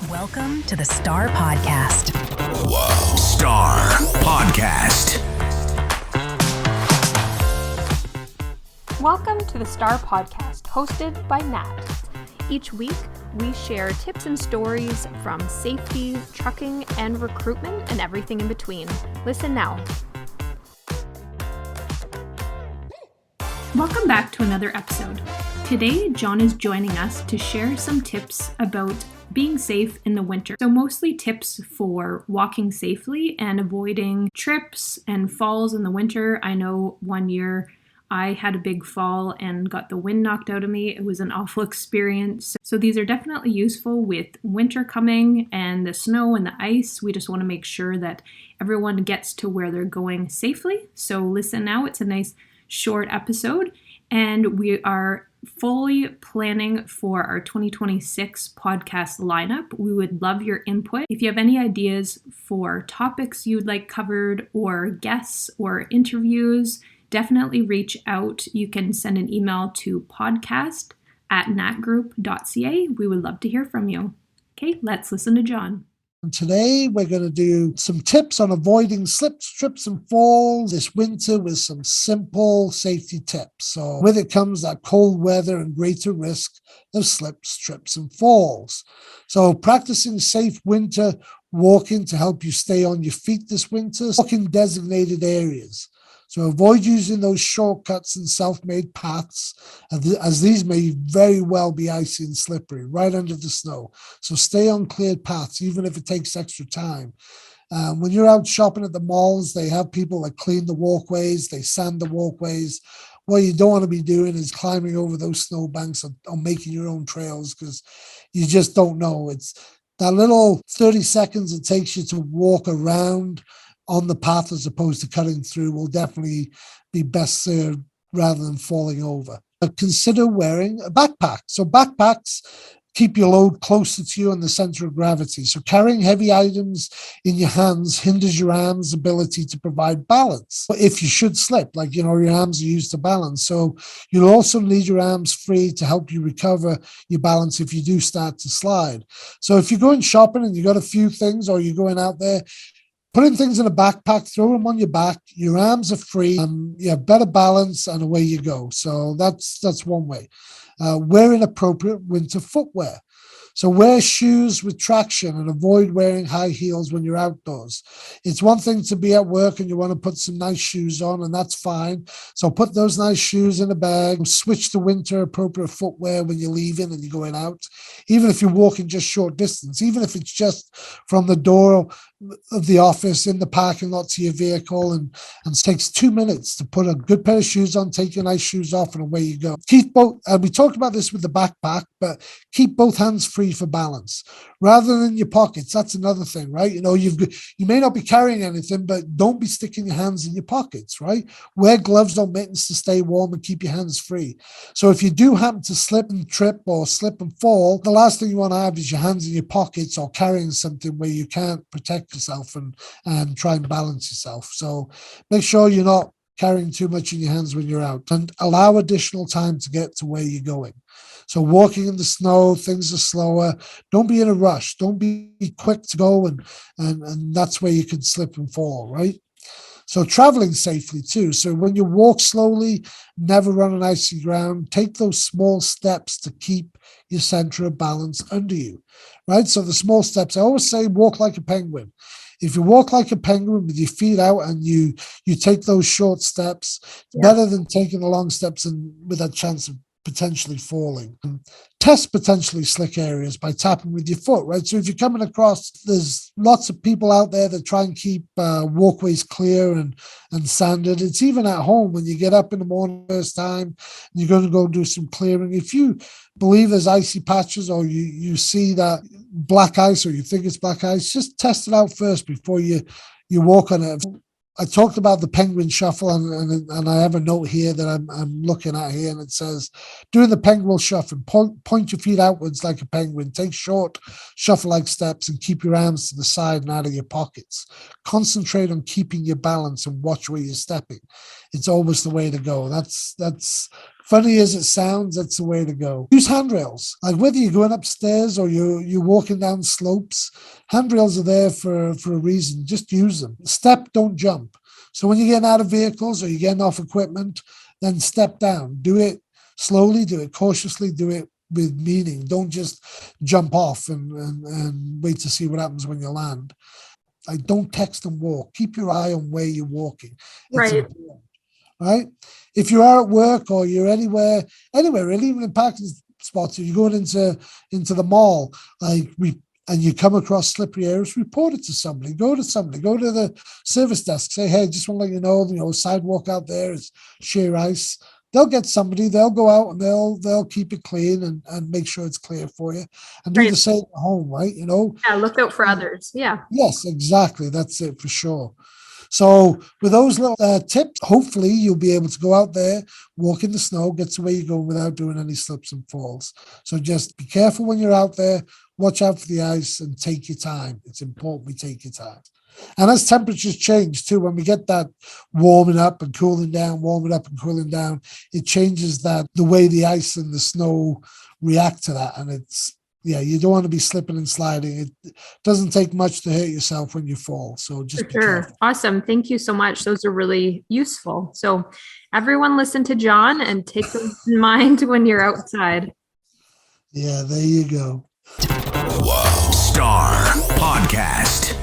Welcome to the Star Podcast. Wow. Star Podcast. Welcome to the Star Podcast, hosted by Nat. Each week, we share tips and stories from safety, trucking, and recruitment, and everything in between. Listen now. Welcome back to another episode. Today, John is joining us to share some tips about being safe in the winter. So mostly tips for walking safely and avoiding trips and falls in the winter. I know one year I had a big fall and got the wind knocked out of me. It was an awful experience. So these are definitely useful with winter coming and the snow and the ice. We just want to make sure that everyone gets to where they're going safely. So listen now, it's a nice short episode, and we are fully planning for our 2026 podcast lineup. We would love your input. If you have any ideas for topics you'd like covered or guests or interviews, definitely reach out. You can send an email to podcast@natgroup.ca. We would love to hear from you. Okay, let's listen to John. And today we're going to do some tips on avoiding slips, trips, and falls this winter with some simple safety tips. So with it comes that cold weather and greater risk of slips, trips, and falls. So practicing safe winter walking to help you stay on your feet this winter. Walk in designated areas. So avoid using those shortcuts and self-made paths, as these may very well be icy and slippery right under the snow. So stay on cleared paths, even if it takes extra time. When you're out shopping at the malls, they have people that clean the walkways, they sand the walkways. What you don't want to be doing is climbing over those snowbanks or making your own trails, because you just don't know. It's that little 30 seconds it takes you to walk around on the path as opposed to cutting through will definitely be best served rather than falling over. Consider wearing a backpack. So backpacks keep your load closer to you in the center of gravity. So carrying heavy items in your hands hinders your arms' ability to provide balance. If you should slip, your arms are used to balance. So you'll also need your arms free to help you recover your balance if you do start to slide. So if you're going shopping and you got a few things, or you're going out there, putting things in a backpack, throw them on your back, your arms are free, you have better balance, and away you go. So that's one way. Wearing appropriate winter footwear. So wear shoes with traction and avoid wearing high heels when you're outdoors. It's one thing to be at work and you want to put some nice shoes on, and that's fine. So put those nice shoes in a bag, switch to winter appropriate footwear when you're leaving and you're going out, even if you're walking just short distance, even if it's just from the door of the office in the parking lot to your vehicle, and it takes 2 minutes to put a good pair of shoes on, take your nice shoes off, and away you go. Keep both, we talked about this with the backpack, but keep both hands free for balance rather than your pockets. That's another thing, right? You may not be carrying anything, but don't be sticking your hands in your pockets, right? Wear gloves or mittens to stay warm and keep your hands free. So if you do happen to slip and trip or slip and fall, the last thing you want to have is your hands in your pockets or carrying something where you can't protect yourself and try and balance yourself. So make sure you're not carrying too much in your hands when you're out, and allow additional time to get to where you're going. So walking in the snow, things are slower. Don't be in a rush. Don't be quick to go, and that's where you can slip and fall, right? So traveling safely too. So when you walk slowly, never run on icy ground, take those small steps to keep your center of balance under you, right? So the small steps, I always say walk like a penguin. If you walk like a penguin with your feet out and you take those short steps, better than taking the long steps and with that chance of potentially falling. Test potentially slick areas by tapping with your foot, right? So if you're coming across, there's lots of people out there that try and keep walkways clear and sanded. It's even at home when you get up in the morning first time and you're going to go do some clearing. If you believe there's icy patches, or you see that black ice, or you think it's black ice, just test it out first before you walk on it. I talked about the penguin shuffle, and I have a note here that I'm looking at here, and it says, doing the penguin shuffle, point your feet outwards like a penguin, take short shuffle-like steps, and keep your arms to the side and out of your pockets. Concentrate on keeping your balance and watch where you're stepping. It's always the way to go. That's funny as it sounds, that's the way to go. Use handrails. Like whether you're going upstairs or you're walking down slopes, handrails are there for a reason. Just use them. Step, don't jump. So when you're getting out of vehicles or you're getting off equipment, then step down. Do it slowly, do it cautiously, do it with meaning. Don't just jump off and wait to see what happens when you land. Like, don't text and walk. Keep your eye on where you're walking. It's important, right? If you are at work or you're anywhere really, even in parking spots, if you're going into the mall, and you come across slippery areas, report it to somebody. Go to the service desk. Say, hey, just want to let you know, sidewalk out there is sheer ice. They'll get somebody. They'll go out and they'll keep it clean and make sure it's clear for you. And do the same at home, right? Yeah, look out for others. Yeah. Yes, exactly. That's it for sure. So with those little tips, hopefully you'll be able to go out there, walk in the snow, get to where you're going without doing any slips and falls. So just be careful when you're out there, watch out for the ice, and take your time. It's important we take your time. And as temperatures change too, when we get that warming up and cooling down, it changes the way the ice and the snow react to that. And you don't want to be slipping and sliding. It doesn't take much to hurt yourself when you fall. So just be careful. Awesome. Thank you so much. Those are really useful. So everyone listen to John and take those in mind when you're outside. Yeah, there you go. Wow. Star Podcast.